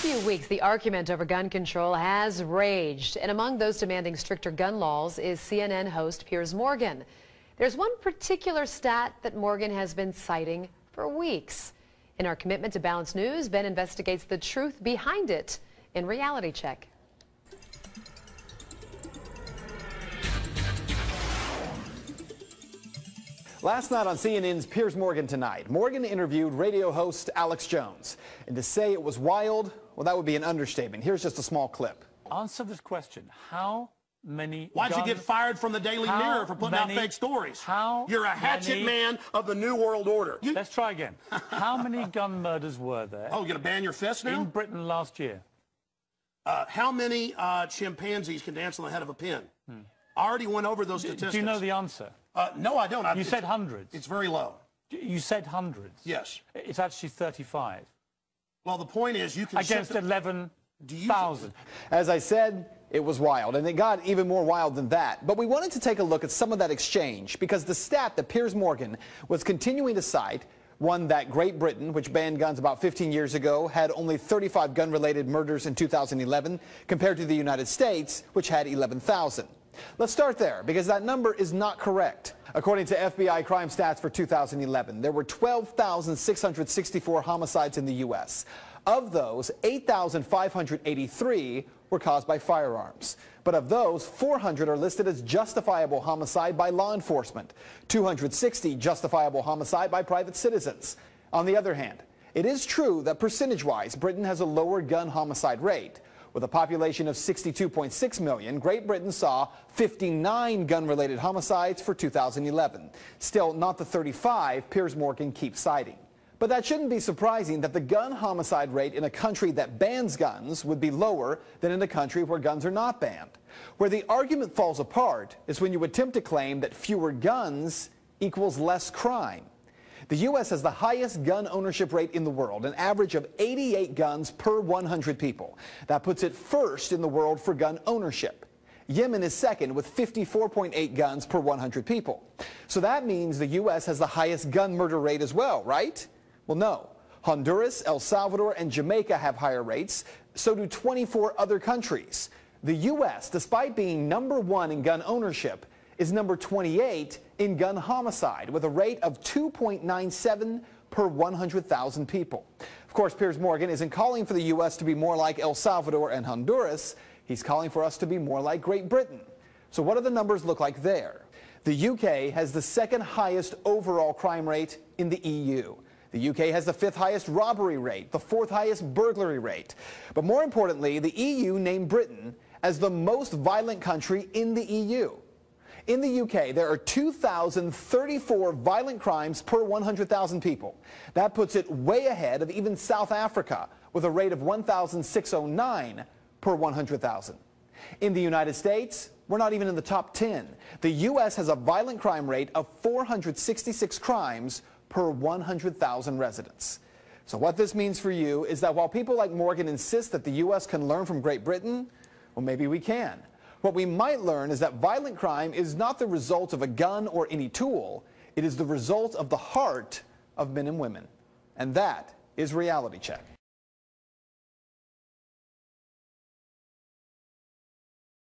last few weeks, the argument over gun control has raged, and among those demanding stricter gun laws is CNN host Piers Morgan. There's one particular stat that Morgan has been citing for weeks. In our commitment to balanced news, Ben investigates the truth behind it in Reality Check. Last night on CNN's Piers Morgan Tonight, Morgan interviewed radio host Alex Jones. And to say it was wild, well, that would be an understatement. Here's just a small clip. Answer this question. How many Why'd you get fired from the Daily Mirror for putting out fake stories? You're a hatchet man of the New World Order. Let's try again. How many gun murders were there? Oh, you're going to ban your fist now? In Britain last year. How many chimpanzees can dance on the head of a pin? I already went over those statistics. Do you know the answer? No, I don't. You said hundreds. It's very low. You said hundreds. Yes. It's actually 35. Well, the point is you can... Against 11,000. As I said, it was wild, and it got even more wild than that. But we wanted to take a look at some of that exchange, because the stat that Piers Morgan was continuing to cite, one that Great Britain, which banned guns about 15 years ago, had only 35 gun-related murders in 2011, compared to the United States, which had 11,000. Let's start there, because that number is not correct. According to FBI crime stats for 2011, there were 12,664 homicides in the U.S. Of those, 8,583 were caused by firearms. But of those, 400 are listed as justifiable homicide by law enforcement, 260 justifiable homicide by private citizens. On the other hand, it is true that percentage-wise, Britain has a lower gun homicide rate. With a population of 62.6 million, Great Britain saw 59 gun-related homicides for 2011. Still not the 35 Piers Morgan keeps citing. But that shouldn't be surprising that the gun homicide rate in a country that bans guns would be lower than in a country where guns are not banned. Where the argument falls apart is when you attempt to claim that fewer guns equals less crime. The U.S. has the highest gun ownership rate in the world, an average of 88 guns per 100 people. That puts it first in the world for gun ownership. Yemen is second with 54.8 guns per 100 people. So that means the U.S. has the highest gun murder rate as well, right? Well, no. Honduras, El Salvador, and Jamaica have higher rates. So do 24 other countries. The U.S., despite being #1 in gun ownership, is number 28 in gun homicide, with a rate of 2.97 per 100,000 people. Of course, Piers Morgan isn't calling for the U.S. to be more like El Salvador and Honduras. He's calling for us to be more like Great Britain. So what do the numbers look like there? The UK has the second highest overall crime rate in the EU. The UK has the 5th highest robbery rate, the 4th highest burglary rate. But more importantly, the EU named Britain as the most violent country in the EU. In the UK, there are 2,034 violent crimes per 100,000 people. That puts it way ahead of even South Africa, with a rate of 1,609 per 100,000. In the United States, we're not even in the top 10. The U.S. has a violent crime rate of 466 crimes per 100,000 residents. So what this means for you is that while people like Morgan insist that the U.S. can learn from Great Britain, well, maybe we can. What we might learn is that violent crime is not the result of a gun or any tool. It is the result of the heart of men and women. And that is Reality Check.